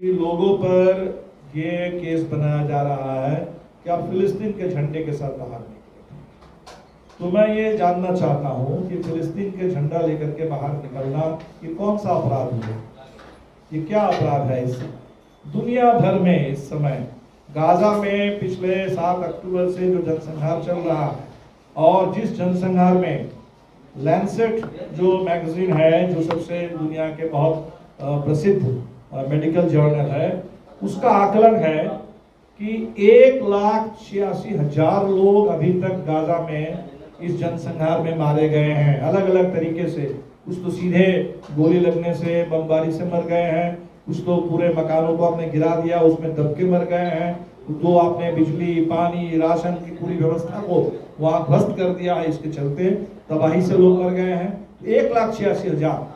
कि लोगों पर ये केस बनाया जा रहा है कि आप फिलिस्तीन के झंडे के साथ बाहर निकले। तो मैं ये जानना चाहता हूँ कि फिलिस्तीन के झंडा लेकर के बाहर निकलना ये कौन सा अपराध है, ये क्या अपराध है। इस दुनिया भर में इस समय गाजा में पिछले 7 अक्टूबर से जो जनसंहार चल रहा है, और जिस जनसंहार में लैंसेट जो मैगजीन है, जो सबसे दुनिया के बहुत प्रसिद्ध मेडिकल जर्नल है, उसका आकलन है कि 1,86,000 लोग अभी तक गाजा में इस जनसंहार में मारे गए हैं, अलग अलग तरीके से। कुछ तो सीधे गोली लगने से, बमबारी से मर गए हैं, कुछ तो पूरे मकानों को आपने गिरा दिया, उसमें दबके मर गए हैं, तो आपने बिजली, पानी, राशन की पूरी व्यवस्था को वहां ध्वस्त कर दिया है, इसके चलते तबाही से लोग मर गए हैं। 1,86,000।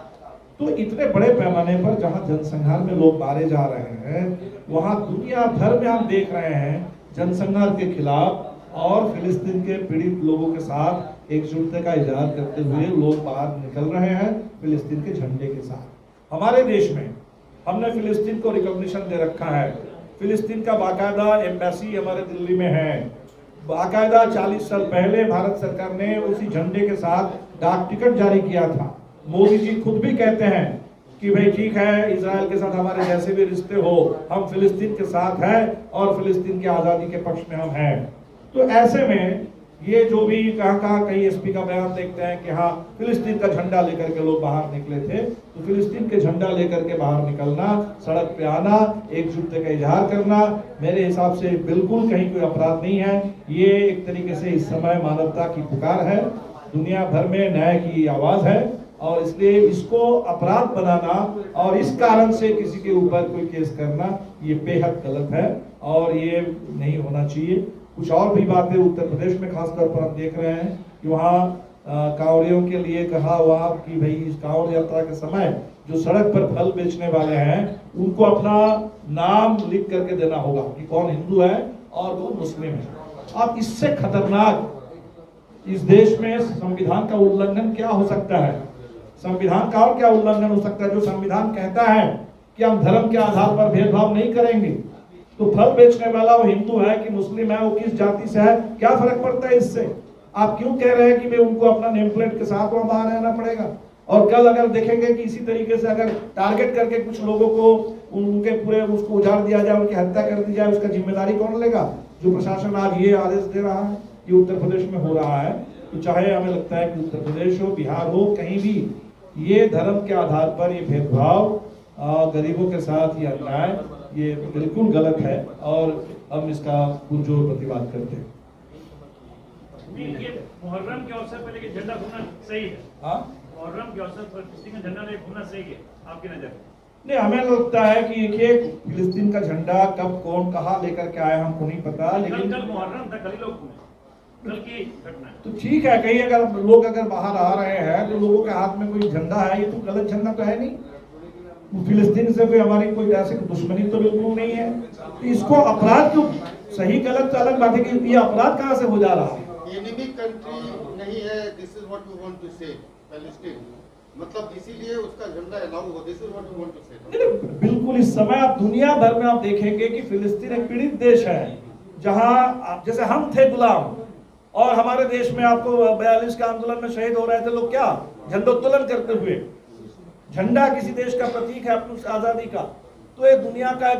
तो इतने बड़े पैमाने पर जहां जनसंहार में लोग मारे जा रहे हैं, वहां दुनिया भर में हम देख रहे हैं जनसंहार के खिलाफ और फिलिस्तीन के पीड़ित लोगों के साथ एकजुटता का इजहार करते हुए लोग बाहर निकल रहे हैं फिलिस्तीन के झंडे के साथ। हमारे देश में हमने फिलिस्तीन को रिकॉग्निशन दे रखा है। फिलिस्तीन का बाकायदा एम्बेसी हमारे दिल्ली में है। बाकायदा 40 साल पहले भारत सरकार ने उसी झंडे के साथ डाक टिकट जारी किया था। मोदी जी खुद भी कहते हैं कि भाई ठीक है, इजराइल के साथ हमारे जैसे भी रिश्ते हो, हम फिलिस्तीन के साथ हैं और फिलिस्तीन की आज़ादी के पक्ष में हम हैं। तो ऐसे में ये जो भी कहाँ कहीं एसपी का बयान देखते हैं कि हाँ फिलिस्तीन का झंडा लेकर के लोग बाहर निकले थे, तो फिलिस्तीन के झंडा लेकर के बाहर निकलना, सड़क पे आना, एकजुटता का इजहार करना, मेरे हिसाब से बिल्कुल कहीं कोई अपराध नहीं है। ये एक तरीके से इस समय मानवता की पुकार है, दुनिया भर में न्याय की आवाज है, और इसलिए इसको अपराध बनाना और इस कारण से किसी के ऊपर कोई केस करना ये बेहद गलत है और ये नहीं होना चाहिए। कुछ और भी बातें उत्तर प्रदेश में खासतौर पर हम देख रहे हैं कि वहाँ कांवड़ियों के लिए कहा हुआ कि भाई इस कांवड़ यात्रा के समय जो सड़क पर फल बेचने वाले हैं उनको अपना नाम लिख करके देना होगा कि कौन हिंदू है और कौन मुस्लिम है। अब इससे खतरनाक इस देश में संविधान का उल्लंघन क्या हो सकता है? संविधान का और क्या उल्लंघन हो सकता है? जो संविधान कहता है कि हम धर्म के आधार पर भेदभाव नहीं करेंगे, तो फल बेचने वाला वो हिंदू है कि मुस्लिम है, वो किस जाति से है, क्या फर्क पड़ता है इससे? आप क्यों कह रहे हैं कि मैं उनको अपना नेम प्लेट के साथ वहां बाहर रहना पड़ेगा? और कल अगर देखेंगे कि इसी तरीके से अगर टारगेट करके कुछ लोगों को उनके पूरे उसको उजाड़ दिया जाए, उनकी हत्या कर दी जाए, उसका जिम्मेदारी कौन लेगा? जो प्रशासन आज ये आदेश दे रहा है कि उत्तर प्रदेश में हो रहा है, तो चाहे हमें लगता है कि उत्तर प्रदेश हो, बिहार हो, कहीं भी ये धर्म के आधार पर ये भेदभाव, गरीबों के साथ ये अन्याय, ये बिल्कुल गलत है और हम इसका पुरजोर प्रतिवाद करते हैं। ये मुहर्रम के अवसर पर लेके झंडा घूमना सही है? हाँ, मुहर्रम के अवसर पर किसी का झंडा लेके घूमना सही है आपकी नजर? नहीं, हमें लगता है कि एक फिलिस्तीन का झंडा कब कौन कहाँ लेकर के आए हमको नहीं पता, लेकिन कल मुहर्रम था, कल ही लोग घूमे, कल की घटना है। तो ठीक है, कहीं अगर लोग बाहर आ रहे हैं तो लोगों के हाथ में कोई झंडा है, ये तो गलत झंडा तो है नहीं। फिलिस्तीन से कोई हमारी कोई ऐसी दुश्मनी तो बिल्कुल नहीं है, तो इसको अपराध क्यों? सही गलत तो अलग बात है कि ये अपराध कहाँ से हो जा रहा है? एनिमी कंट्री नहीं है, this is what we want to say, Palestine मतलब इसीलिए उसका झंडा अलाउ हो, this is what we want to say. बिल्कुल। इस समय आप दुनिया भर में आप देखेंगे कि फिलिस्तीन एक पीड़ित देश है, जहां जैसे हम थे गुलाम, और हमारे देश में आपको 42 के आंदोलन में शहीद हो रहे थे लोग, क्या झंडोत्तोलन करते हुए। झंडा किसी देश का प्रतीक है अपनी आजादी का। तो ये दुनिया का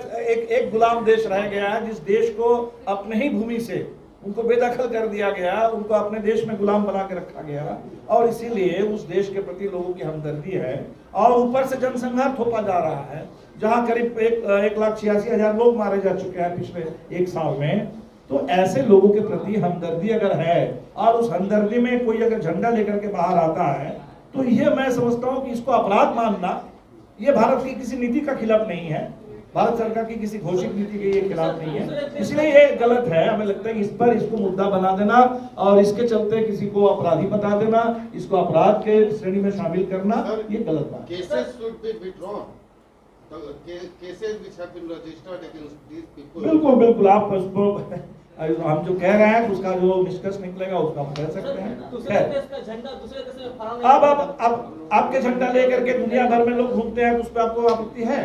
एक गुलाम देश रह गया है, जिस देश को अपने ही भूमि से उनको बेदखल कर दिया गया, उनको अपने देश में गुलाम बना के रखा गया, और इसीलिए उस देश के प्रति लोगों की हमदर्दी है। और ऊपर से जनसंहार थोपा जा रहा है, जहां करीब 1,86,000 लोग मारे जा चुके हैं पिछले 1 साल में। तो ऐसे लोगों के प्रति हमदर्दी अगर है और उस हमदर्दी में कोई अगर झंडा लेकर के बाहर आता है, तो ये मैं समझता हूं कि इसको अपराध मानना ये भारत की किसी नीति का खिलाफ नहीं है, भारत सरकार की किसी घोषित नीति के ये खिलाफ नहीं है, इसलिए ये गलत है। हमें लगता है कि इस पर इसको मुद्दा बना देना और इसके चलते किसी को अपराधी बता देना, इसको अपराध के श्रेणी में शामिल करना, ये गलत बात है। Cases should be withdrawn, cases which have been registered against these people. बिल्कुल बिल्कुल, आप उसको हम जो कह रहे हैं उसका जो निष्कर्ष निकलेगा उसका हम कह सकते हैं। अब आपके झंडा लेकर के दुनिया भर में लोग घूमते हैं, उस पर आपको आपत्ति है?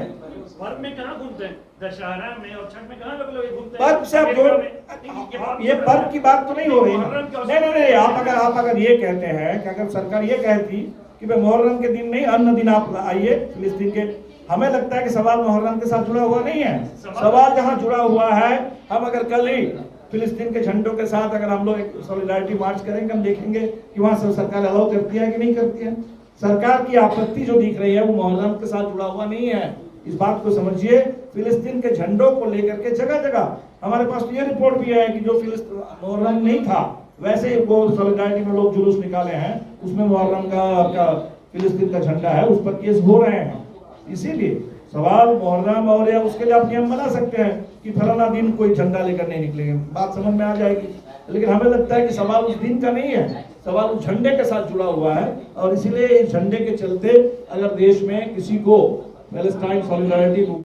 पर्व में कहाँ घूमते हैं? दशहरा में और छठ में कहाँ लोग घूमते हैं? पर्व से आप अमेरिका जोड़ में। ये पर्व की बात तो नहीं हो रही ना। मुहर्रम के अवसर नहीं नहीं नहीं, आप अगर ये कहते हैं कि अगर सरकार ये कहती कि भाई मुहर्रम के दिन नहीं, अन्य दिन आप आइए फिलिस्तीन के, हमें लगता है कि सवाल मुहर्रम के साथ जुड़ा हुआ नहीं है। सवाल जहाँ जुड़ा हुआ है, हम अगर कल ही फिलिस्तीन के झंडों के साथ अगर हम लोग एक सॉलिडारिटी मार्च करेंगे, हम देखेंगे कि वहां से सरकार अलाउ करती है कि नहीं करती है। सरकार की आपत्ति जो दिख रही है वो मुहर्रम के साथ जुड़ा हुआ नहीं है। इस बात को समझिए। फिलिस्तीन के झंडों को लेकर के जगह जगह हमारे पास ये रिपोर्ट भी है कि जो फिलिस्तीन मुहर्रम नहीं था, वैसे ही वो सॉलिडारिटी में लोग जुलूस निकाले हैं, उसमें मुहर्रम का आपका फिलिस्तीन का झंडा है, उस पर केस हो रहे हैं। इसीलिए सवाल मुहर्रम और या उसके लिए आप नियम बना सकते हैं कि फलाना दिन कोई झंडा लेकर नहीं निकलेंगे, बात समझ में आ जाएगी। लेकिन हमें लगता है कि सवाल उस दिन का नहीं है, सवाल उस झंडे के साथ जुड़ा हुआ है। और इसीलिए इस झंडे के चलते अगर देश में किसी को पैलेस्टाइन सॉलिडारिटी